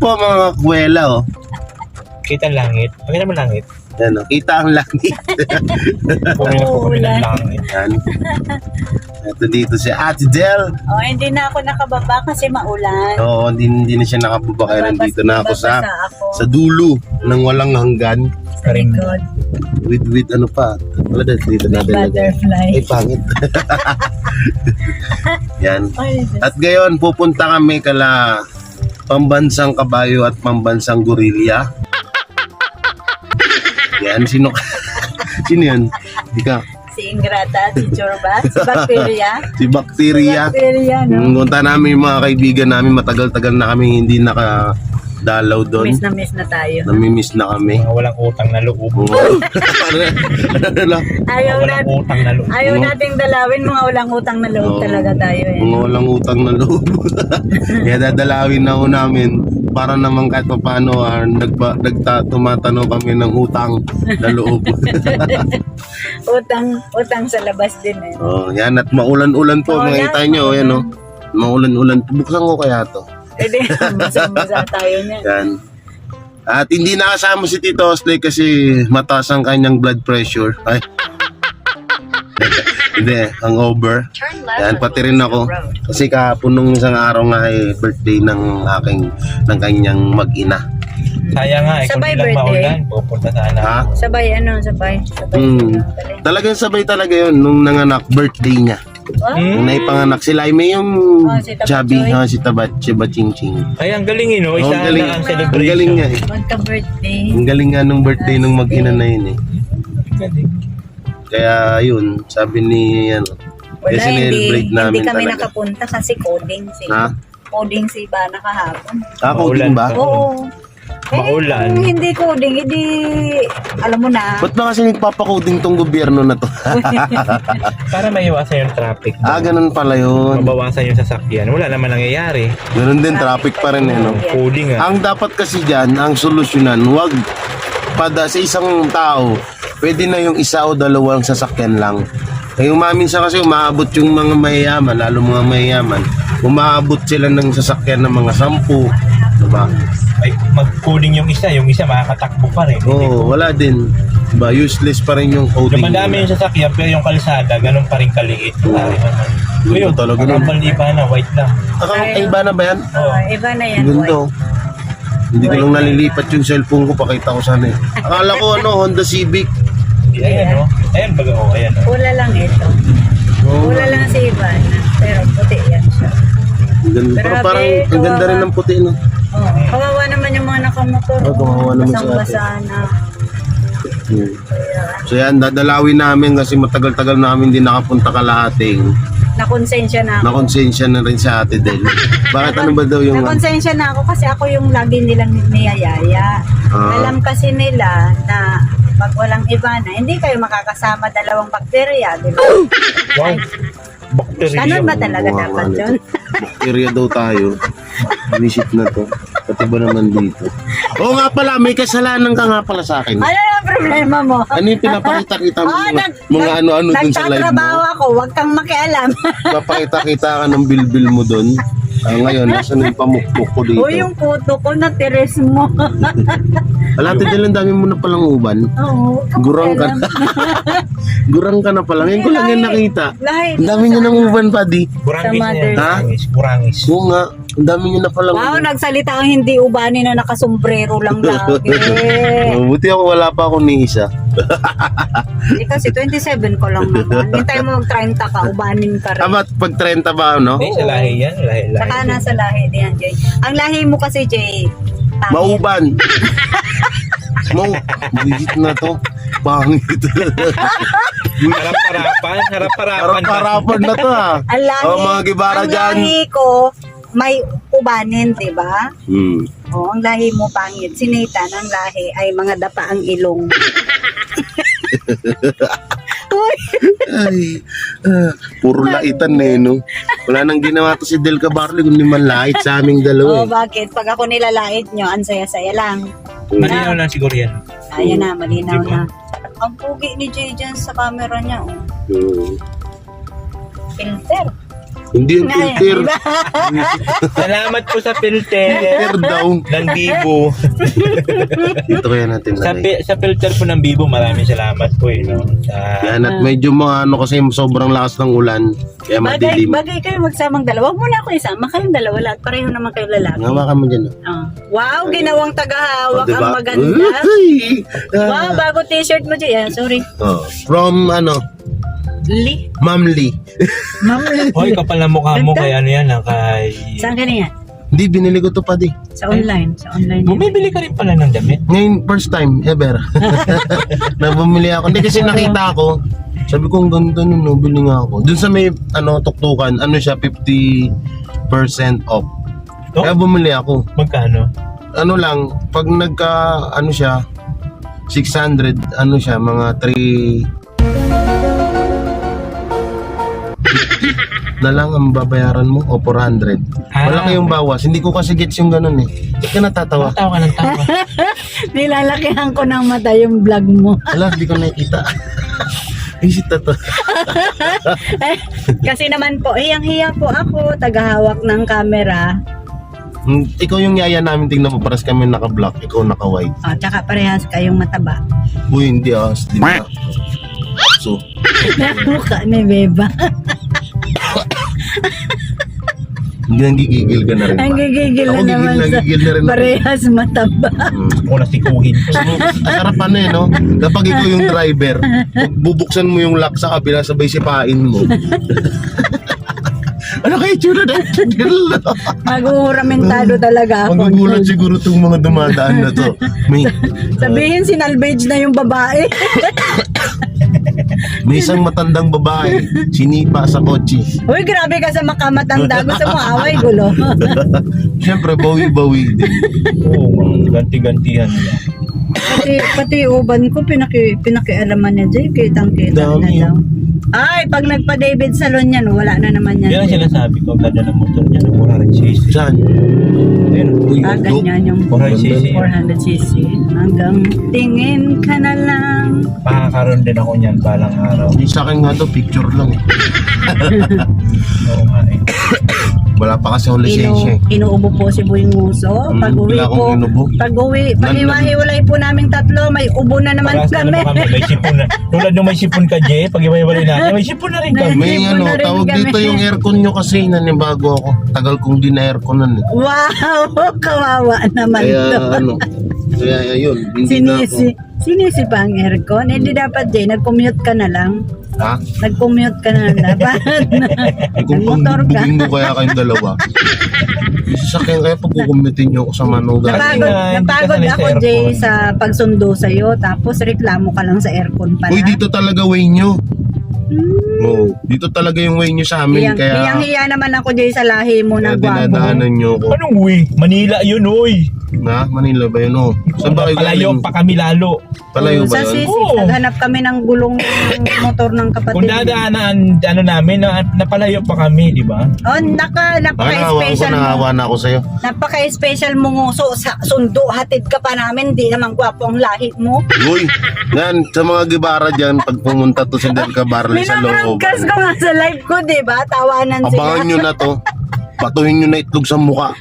po mga kuwela, oh. Kita ang langit. Pakita mo langit. Yan, oh. Kita ang langit. Pumila po kami ng langit. Yan. Ito dito si Ate Del. Oh, hindi na ako nakababa kasi maulan. Oo, hindi na siya nakababa. Kaya nandito na ako sa Babasa ako. dulo ng walang hanggan. Sa likod. With ano pa. Wala dito natin. Butterfly. Ay, pangit. Yan. Ay, At ngayon, pupunta kami kala pambansang kabayo at pambansang gorilla. Yan, sino yun? Di ka. si Ingrata, si Chorba, si Bacteria. Si Bacteria. Bacteria, no? Punta namin yung mga kaibigan namin, matagal-tagal na kami hindi nakadalaw doon. Miss na tayo. Namimiss na kami. Mga walang utang na loob. Ayaw, Walang utang na loob. ayaw nating dalawin, mga walang utang na loob talaga tayo eh. Mga walang utang na loob. Kaya dadalawin na ho namin para naman kahit pa paano tumatanong kami ng utang na loob. utang sa labas din eh. Oh, yan at maulan-ulan po. Makita nyo, yan oh. Maulan-ulan. Buksan ko kaya to. Pwede, masa tayo niya. Yan. At hindi nakasama si Tito Osley kasi mataas ang kanyang blood pressure. Ay. Hindi, hangover. Yan, pati rin ako. Kasi kahapon nung isang araw nga ay birthday ng kanyang mag-ina. Sayang nga eh, kung Sabay di lang birthday. maulan, pupunta sana. Ha? Sabay. Sabay. Talagang sabay talaga yun nung nanganak, birthday niya. Wow. Nung naipanganak sila, ay may yung Si Tabat chubby, Joy. si Bachingching. Ay, ang galing yun, no? Isa Ang galing. na ang Ang celebration. galing niya eh. Magka-birthday. Ang galing nga nung birthday nung mag-ina na yun eh. Galing. Kaya yun, sabi ni Wala, kasi celebrate hindi namin kami talaga. nakapunta kasi coding Ha? Coding si Ivana kahapon. Coding ba? Oo. Maulan. Kung hindi coding, hindi, alam mo na. Ba't ba kasi nagpapakoding tong gobyerno na to? Para maiwasan yung traffic. Ganun pala yun. Mabawasan yung sasakyan. Wala naman nangyayari. Ganun din, traffic pa rin eh, no? Coding ah. Ang dapat kasi dyan, ang solusyonan, wag sa isang tao, pwede na yung isa o dalawang sasakyan lang. Kaya minsan kasi umaabot yung mga mayayaman, lalo mga mayayaman, umaabot sila ng sasakyan ng mga 10, diba? Ay, mag-coding yung isa makakatakbo pa rin. Oo, wala din. Diba? Useless pa rin yung coding. Dumadami yung sasakyan, pero yung kalsada, ganun pa rin kaliit. Wala rin naman. Ganun Ayun, talaga nun. parang maliba na, white lang. Iba na ba yan? Oo, iba na yan. Ganito. Hindi ko lang nalilipat yung cellphone ko, pakita ko sana eh. Akala ko Honda Civic. Ayan, no? Ayan, baga, ayan. White. Pula lang ito. Pula lang si Ivana. Pero puti yan siya. Pero Grabe, parang ang ganda rin ng puti, no? Oh, kawawa naman yung mga nakamotor. Kawawa naman sa Basang-basa na. So yan, dadalawin namin kasi matagal-tagal namin din nakapunta kalahating. Nakonsensya na ako. Nakonsensya na rin sa Ate Del. Bakit ano ba daw yung... Nakonsensya na ako kasi ako yung lagi nilang niyayaya. Alam kasi nila na pag walang Ivana, hindi kayo makakasama dalawang bakterya, di ba? Wow. Bacteria. Ganun ba talaga Wow, dapat ano yun? Bakterya daw tayo. Visit na to. Pati ba naman dito? Oo nga pala, may kasalanan ka nga pala sa akin. Ano ang problema mo? Ano yung pinapakita-kita mo? Ah, mga ano-ano dun sa live nagtatrabaho mo? ako, huwag kang makialam. Papakita-kita ka ng bilbil mo dun. Ngayon, nasa na yung pamukpok ko dito. O yung puto ko na teres mo. Wala, Ate Del, ang dami mo na palang uban. Oo. Gurang ka na. Gurang ka na pala. Ngayon ko lang yan nakita. Lahi. Ang dami niya ng uban, Paddy. Burangis Sa niya. Ha? Burangis. Oo nga. Ang dami niya na palang Wow, nagsalita ang hindi ubani na nakasombrero lang lagi. Buti ako wala pa ako ni isa. Hindi kasi 27 ko lang naman. Hintay mo mag 30 ka, ubanin ka rin. Amat pag 30 ba, no? Hindi, sa lahi yan. Lahi. Saka nasa lahi diyan, Jay. Ang lahi mo kasi, Jay, pangit. Mauban. Bigit na to. Pangit. Harap-harapan. Harap-harapan. Harap-harapan na to, ha. Ang lahi, Mga gibara ang dyan. lahi ko, may ubanin, di ba? O, ang lahi mo pangit. Si Nathan, ang lahi ay mga dapa ang ilong. Uy, Ay, puro laitan eh, no? Wala nang ginawa to si Del Cabarle kundi man lait sa aming dalawa. oh, bakit? Pag ako nilalait nyo, ang saya-saya lang. Malinaw lang siguro yan. Ayan na, malinaw Diba? na. Ang pugi ni Jay dyan sa camera niya, oh. Hmm. Filter. Hindi yung filter. Salamat po sa filter Filter daw. ng Bibo. Dito kaya natin Sa, lagay. sa filter po ng Bibo, maraming salamat po. No? Yan, at medyo mga ano kasi sobrang lakas ng ulan. Kaya madilim. Bagay kayo magsamang dalawa. Huwag mo na ako isama. Kayong dalawa lahat. Pareho naman kayo lalaki. Ngawakan mo dyan. Oh. Wow, ginawang tagahawak Diba? ang maganda. Uy! Wow, bago t-shirt mo dyan. Sorry. Oh, from ano, Lee. Ma'am Lee. Ma'am Lee. Hoy, kapal na mukha mo Ganda. kay ano yan, kay... Saan ka niya? Hindi, binili ko to pa di. Sa online. Sa online. Bumibili ka rin pala ng damit. Ngayon, first time ever. Nabumili ako. Hindi kasi nakita ako. Sabi ko, ang ganda nun, no, bili nga ako. Dun sa may, ano, tuktukan, ano siya, 50% off. Oh? Kaya bumili ako. Magkano? Ano lang, pag nagka, ano siya, 600, ano siya, mga 3 na lang ang babayaran mo o 400. Wala kayong bawas. Hindi ko kasi gets yung ganun eh. Ba't ka natatawa? Tawa ka ng tawa. Nilalakihan ko ng mata yung vlog mo. Wala, hindi ko nakikita. Isip na to. Kasi naman po, hiyang-hiya po ako, tagahawak ng camera. Ikaw yung yaya namin, tingnan mo, paras kami naka-black, ikaw naka-white. O, tsaka parehas kayong mataba. Uy, hindi ah, di ba? So, Mukha ni Beba. hindi nanggigigil ka na rin ba? Ang gigigil Ako na naman sa gigil na rin ako. parehas mataba. Ako nasikuhin. Sarap ano eh, no? Kapag ikaw yung driver, bubuksan mo yung lock sa kabila, sabay sipain mo. Ano kayo tsura na? Mag-uuramentado talaga ako. Magugulat siguro itong mga dumadaan na to. May, Sabihin, sinalvage na yung babae. may isang matandang babae, sinipa sa kotse. Uy, grabe ka sa makamatanda. Gusto mo away, gulo. Siyempre, bawi-bawi din. Oo, ganti-gantihan nila. Pati uban ko, pinakialaman niya dyan. Kitang-kita na Dami, daw. Ay, pag nagpa-David Salon yan, wala na naman yan. Yan ang sinasabi ko, ganda ng motor niya ng 400cc. Saan? Ayun. Uy, Ganyan yung 400cc. 400cc. Hanggang tingin ka na lang. Makakaroon din ako niyan balang araw. Yung sa akin nga to, picture lang. Oo nga eh. Wala pa kasi akong lisensya eh. Inuubo po si Boy Nguso. Pag-uwi wala po, akong inubo. pag-uwi, pag-iwahiwalay po namin tatlo, may ubo na naman Paras na kami. naman kami. May sipon na. Tulad nung may sipon ka, Jay, pag iwaywalay natin, may sipon na rin kami. May Sipon ano, na rin tawag kami. dito yung aircon nyo kasi nanibago ako. Tagal kong di na airconan eh. Wow, kawawa naman Kaya to. ano, kaya yun, hindi na ako. Sinisi pa ang aircon. Hindi dapat, Jay, nag-commute ka na lang. Ha? Nag-commute ka na lang dapat. Eh, kung Nag-motor ka. buging mo kaya kayong dalawa. Sasakyan kaya pag kukumitin nyo ako sa Manuga. Napagod, Hindi napagod ka sanay sa ako, aircon. Jay, sa pagsundo sa'yo. Tapos reklamo ka lang sa aircon pala. Uy, dito talaga way nyo. Oo, dito talaga yung way nyo sa amin. Kaya Hiyang-hiya naman ako, Jay, sa lahi mo na gwapo. dinadaanan nyo ako. Anong uwi? Manila yun, uy. Na, Manila ba yun? Oh. Saan ba kayo Palayo galing? pa kami lalo. Palayo ba Sa yun? sisig, Oo. naghanap kami ng gulong ng motor ng kapatid. Kung dadaanan, ano namin, napalayo pa kami, di ba? Oh, Baka nahawa ko, napaka-special mo. nahawa na ako sa'yo. Napaka-special mo nguso sa sundo. Hatid ka pa namin. Di naman gwapo ang lahi mo. Uy, yan, sa mga gibara dyan, pag pumunta to sa Del Cabarle sa loob. Minabroadcast ko nga sa live ko, di ba? Tawanan sila. Abangan nyo na to. Patuhin nyo na itlog sa mukha.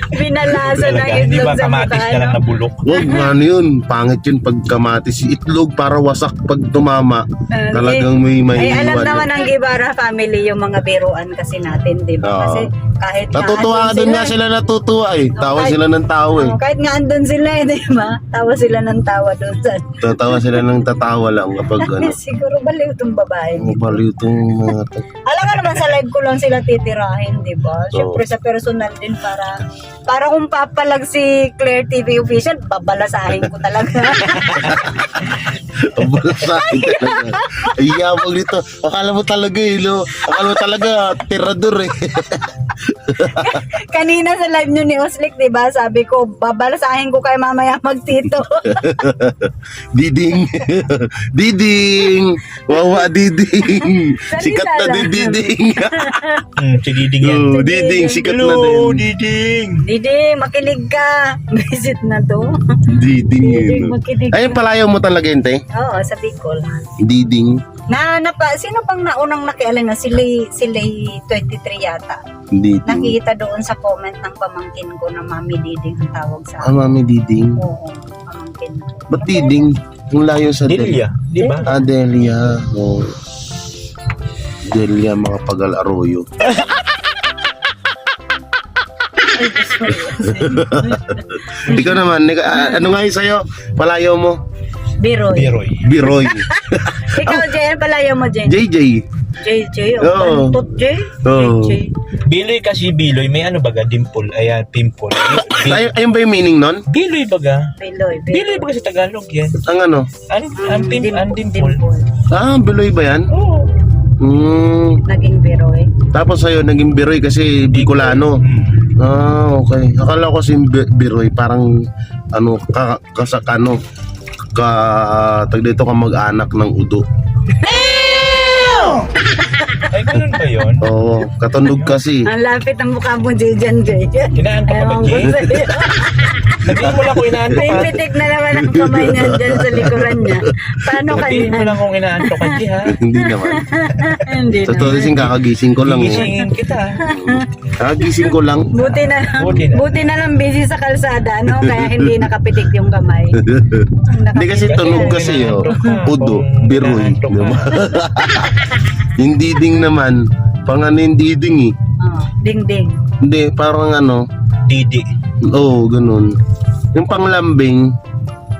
Binalasa ng Talaga, hindi itlog ba sa kamatis mukha, ka lang no? na bulok? Huwag, ano yun, pangit yun pag kamatis. Itlog para wasak pag tumama. Talagang may Ay, alam maiiwan. naman ng Gibara family yung mga biruan kasi natin, di ba? Oo. Kasi kahit nga Natutuwa andun doon nga sila natutuwa eh. Tawa kahit- sila ng tawa eh. kahit nga andun sila, di ba? Tawa sila ng tawa doon sa... Tatawa sila ng tatawa lang kapag ano. Siguro baliw itong babae. Mabaliw itong mga to. Alam nga naman sa live ko lang sila titirahin, di ba? Siyempre sa personal din para kung papalag si Claire TV official, babalasahin ko talaga. Abala sa akin talaga. Ay, yabang nito. Akala mo talaga eh, no? Akala mo talaga, tirador eh. Kanina sa live nyo ni Oslik, di ba? Sabi ko, babalasahin ko kayo mamaya magtito. Diding. Diding. Wawa Diding. Sikat na din Diding. Si Diding yan. Oh, Diding, sikat na Hello, din. Diding! Didi, makinig ka. Visit na to. Diding Diding, yun. makinig Ayun, palayaw mo talaga yun, te? Oo, sa Bicol. Diding. Sino pang naunang nakialam na? Si Lay 23 yata. Hindi. Nakita doon sa comment ng pamangkin ko na Mami Diding ang tawag sa akin. Mami Diding. Oo, pamangkin ko. Ba't Diding? Yung layo sa Delia, di ba? Delia. Oh. Delia, mga pagal-aroyo. Ikaw naman, ano nga yung sa'yo? Palayo mo? Biroy. Biroy. Biroy. Ikaw, Jen, palayo mo, Jen. JJ. JJ, Oo. Tot J. Oo. JJ. Biloy kasi Biloy, may ano baga, dimple, ayan, pimple. Ayun ba yung meaning nun? Biloy baga. Biloy. Biloy baga sa Tagalog yan. Ang ano? Ang dimple. Ah, Biloy ba yan? Oo. Naging Biroy. Tapos sa'yo, naging Biroy kasi Bicolano. Ah, okay. Akala ko kasi Biroy, parang ano, tag dito ka mag-anak ng udo. Ay, ganun ba yun? Oo, katunog kasi. Ang lapit ng mukha mo, Jen. Inaanto ka ba, Ewan ko Jay? sa'yo. Sabihin mo lang kung inaanto ka. Pipitik na naman ang kamay niya dyan sa likuran niya. Paano Sabihin mo kanya? lang kung inaanto ka, Jay, ha? Hindi naman. Hindi Totoo naman. kasi kakagising ko lang. Gigisingin kita. Kakagising ko lang. Buti na lang. Buti na. Buti na lang busy sa kalsada, no? Kaya hindi nakapitik yung kamay. Hindi kasi tunog kasi oh. Udo, Biroy. Diba? Yung Diding naman, pangalan yung Diding eh. Oh, ding-ding. Hindi, parang ano, Didi. oo, ganun. Yung panglambing,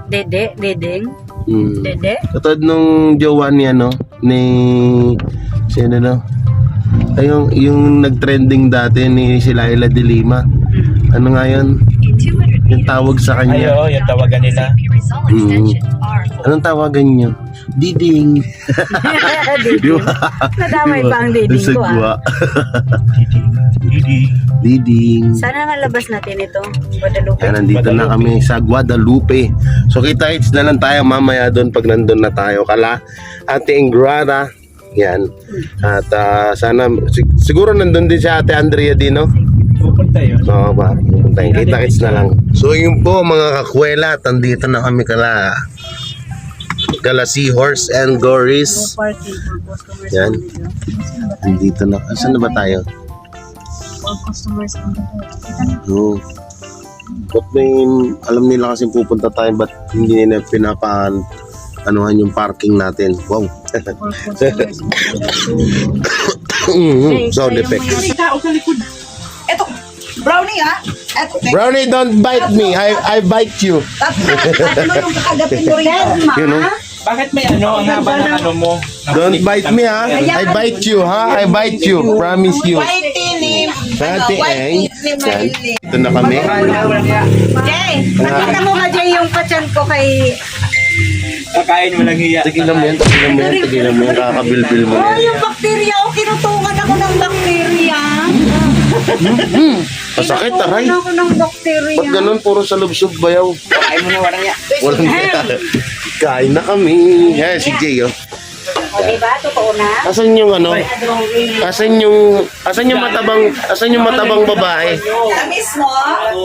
Dede, diding. Dede. katod nung jowa niya, no, ni, sino no? Ay, yung nag-trending dati ni si Laila de Lima. Ano nga yun? Yung tawag sa Ay, kanya. oo, yung tawagan nila. Anong tawagan niyo? Diding. Diding. Nadamay pa ang diding ko, Sagwa. Didi. Diding. Sana malabas natin ito. Guadalupe. Kaya nandito na kami sa Guadalupe. So kita-hits na lang tayo mamaya doon pag nandun na tayo. Kala Ate Ingrata. Yan. At sana, siguro nandun din si Ate Andrea din, no? Pupunta yun. Oo ba? Pupuntahin. Kita-hits na lang. So yun po mga kakwela. Tandito na kami kala Seahorse and Goris. Parking for customers. Yan. Nandito na. Saan na ba tayo? For customers. Oo. Ba't may, alam nila kasi pupunta tayo, ba't hindi nila anuhan yung parking natin? Wow. For customers. Sound effect. Tao sa likod. Eto, brownie ah. Eto, Brownie, don't bite me. I bite you. ano yung kakagapin mo rin? You know? Bakit may ano, ang haba ng ano mo? Don't bite me, ha? I bite you, ha? I bite you. Promise you. White ni Ate Eng. Yan. Ito na kami. Jay, nakita mo ba Jay yung patyan ko kay... Kakain mo lang hiya. Tigilan mo yan, tigilan mo yan, tigilan mo yan. Kakabilbil mo Oh, yan. yung bakterya. O, kinutungan ako ng bakterya. Masakit, taray. Kinutungan ako ng bakterya. Ba't ganun? Puro sa lubsob bayaw. Kakain mo na walang hiya. Walang kain na kami. Yan, si Jay, oh. O, diba? Totoo na. Asan yung ano? Asan yung matabang babae? Tamis mo.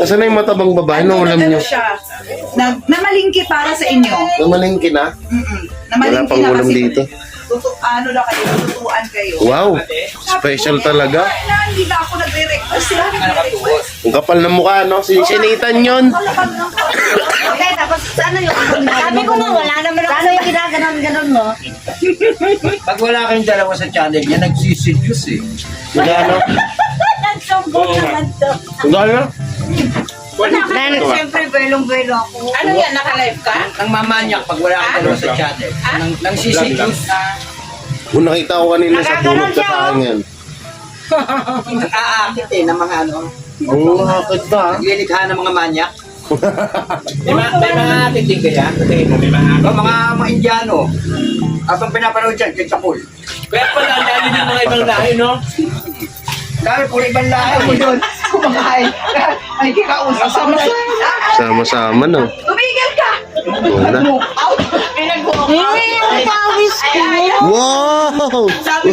Asan na yung matabang babae? Ano ulam Ano niyo? siya? Namalingki para sa inyo. Namalingki na? Wala Namalingki pang na ulam kasi dito. ano na kayo, tutuan kayo. Wow, special talaga. Na, hindi na ako nagre-request. Sila nagre-request. Ang kapal ng mukha, no? Si Nathan yun. Okay, tapos ano yung... Sabi ko na, wala naman ako sa'yo ginaganon-ganon mo. Pag wala kayong dalawa sa channel niya, nagsisidyus eh. Magano? Nagsumbong naman to. Magano? Siyempre, belong-belo ako. Ano yan, naka-live ka? Nang mamanyak pag wala kayong dalawa sa channel. Nang sisidyus. Kung nakita ko kanina sa bulog sa saan yan. Nag-aakit eh ng mga ano. Ang hakit ba? Naglilikha ng mga manyak. May mga titig kaya? Mga Indiano. Atong pinapanood dyan, Kitchapul. Kaya pala, ang dali ng mga ibang lahi, no? Dahil puro ibang lahi mo doon. Kumakain. Ay, kikausap. Sama-sama, no? Tumigil ka! Wala. Out! Ay, nag-walk out. Yung pawis ko. Wow! Wow! Sabi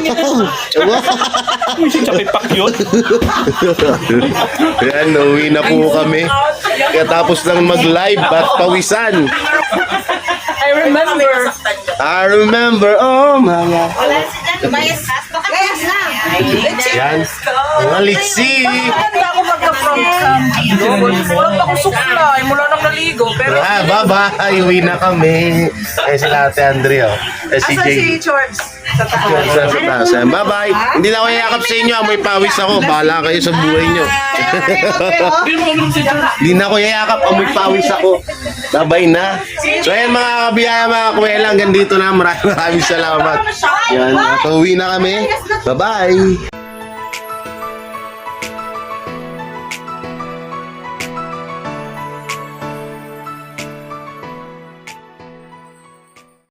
pak yun. Yan, nauwi na po kami. Kaya tapos lang mag-live at pawisan. I remember. I remember, oh my God. Lumayas na. Yan. Mga litsi. Hindi ako magka-from wala pa akong suklay, mula nang naligo. Pero Bye-bye. Uwi na kami. Si Ate Andre, oh. Si asan Jay. si George? Sa taas. Sa taas. Bye-bye. Hindi na ako yakap sa inyo. Amoy pawis ako. Bahala kayo sa buhay nyo. Hindi na ako yayakap. Amoy pawis ako. Bye-bye na. So ayan mga kabiyaya, mga kuwela. Hanggang dito na. Maraming salamat. Yan. Uwi na kami. Bye-bye.